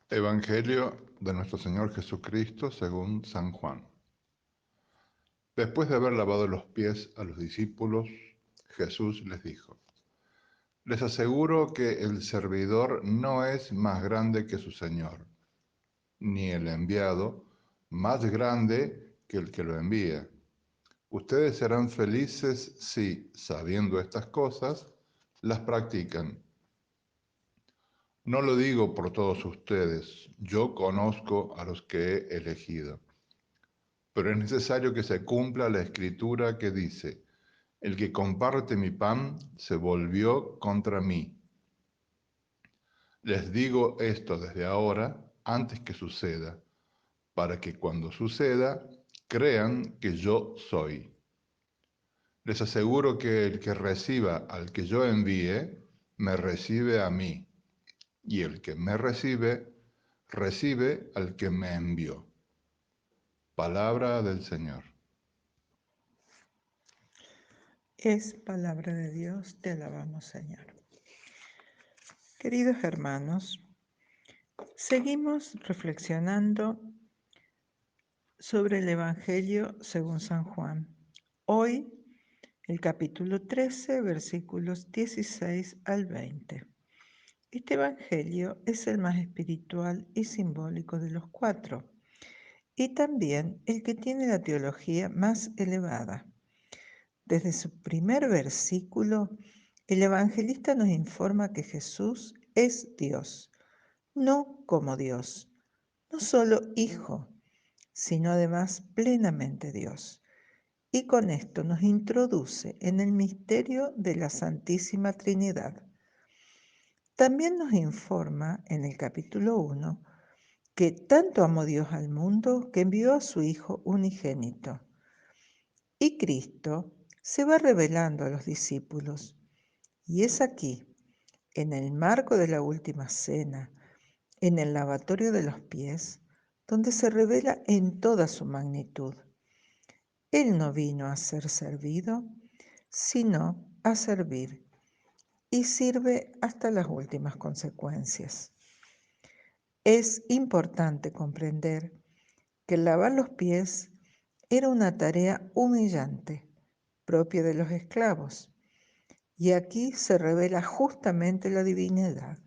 Evangelio de nuestro Señor Jesucristo según San Juan. Después de haber lavado los pies a los discípulos, Jesús les dijo: Les aseguro que el servidor no es más grande que su Señor, ni el enviado más grande que el que lo envía. Ustedes serán felices si, sabiendo estas cosas, las practican. No lo digo por todos ustedes, yo conozco a los que he elegido. Pero es necesario que se cumpla la escritura que dice: el que comparte mi pan se volvió contra mí. Les digo esto desde ahora, antes que suceda, para que cuando suceda, crean que yo soy. Les aseguro que el que reciba al que yo envíe, me recibe a mí, y el que me recibe, recibe al que me envió. Palabra del Señor. Es palabra de Dios, te alabamos, Señor. Queridos hermanos, seguimos reflexionando sobre el Evangelio según San Juan. Hoy, el capítulo 13, versículos 16 al 20. Este Evangelio es el más espiritual y simbólico de los cuatro, y también el que tiene la teología más elevada. Desde su primer versículo, el evangelista nos informa que Jesús es Dios, no como Dios, no solo Hijo, sino además plenamente Dios. Y con esto nos introduce en el misterio de la Santísima Trinidad. También nos informa en el capítulo 1 que tanto amó Dios al mundo que envió a su Hijo unigénito. Y Cristo se va revelando a los discípulos. Y es aquí, en el marco de la última cena, en el lavatorio de los pies, donde se revela en toda su magnitud. Él no vino a ser servido, sino a servir, y sirve hasta las últimas consecuencias. Es importante comprender que lavar los pies era una tarea humillante, propia de los esclavos, y aquí se revela justamente la divinidad.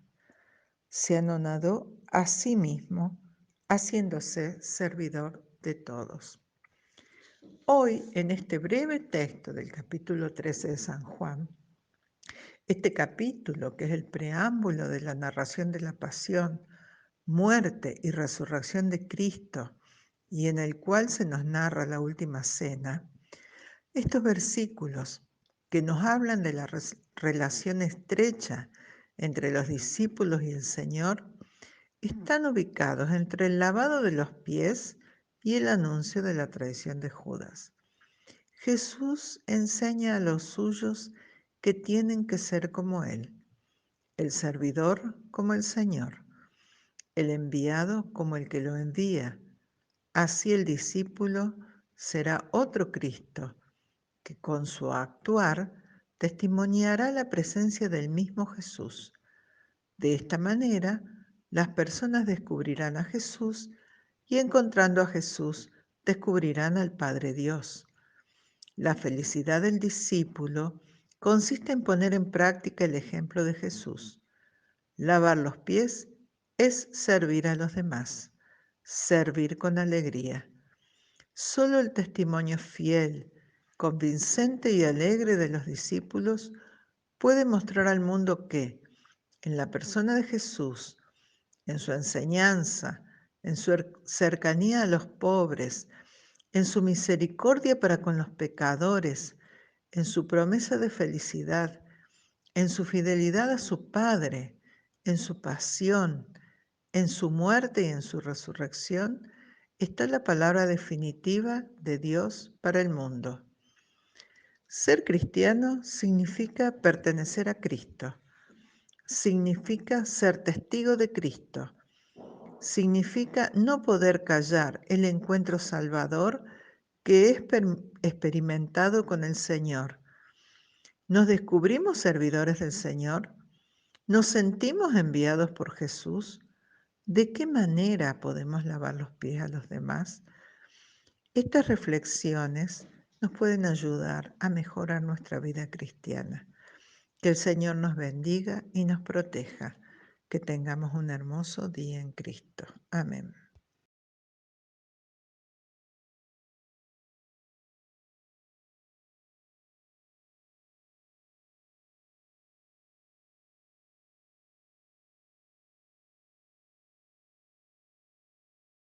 Se anonadó a sí mismo, haciéndose servidor de todos. Hoy, en este breve texto del capítulo 13 de San Juan, este capítulo, que es el preámbulo de la narración de la pasión, muerte y resurrección de Cristo, y en el cual se nos narra la última cena, estos versículos que nos hablan de la relación estrecha entre los discípulos y el Señor, están ubicados entre el lavado de los pies y el anuncio de la traición de Judas. Jesús enseña a los suyos que tienen que ser como Él, el servidor como el Señor, el enviado como el que lo envía. Así el discípulo será otro Cristo, que con su actuar testimoniará la presencia del mismo Jesús. De esta manera, las personas descubrirán a Jesús y encontrando a Jesús, descubrirán al Padre Dios. La felicidad del discípulo consiste en poner en práctica el ejemplo de Jesús. Lavar los pies es servir a los demás, servir con alegría. Solo el testimonio fiel, convincente y alegre de los discípulos puede mostrar al mundo que, en la persona de Jesús, en su enseñanza, en su cercanía a los pobres, en su misericordia para con los pecadores, en su promesa de felicidad, en su fidelidad a su Padre, en su pasión, en su muerte y en su resurrección, está la palabra definitiva de Dios para el mundo. Ser cristiano significa pertenecer a Cristo, significa ser testigo de Cristo, significa no poder callar el encuentro salvador que es experimentado con el Señor. ¿Nos descubrimos servidores del Señor? ¿Nos sentimos enviados por Jesús? ¿De qué manera podemos lavar los pies a los demás? Estas reflexiones nos pueden ayudar a mejorar nuestra vida cristiana. Que el Señor nos bendiga y nos proteja. Que tengamos un hermoso día en Cristo. Amén.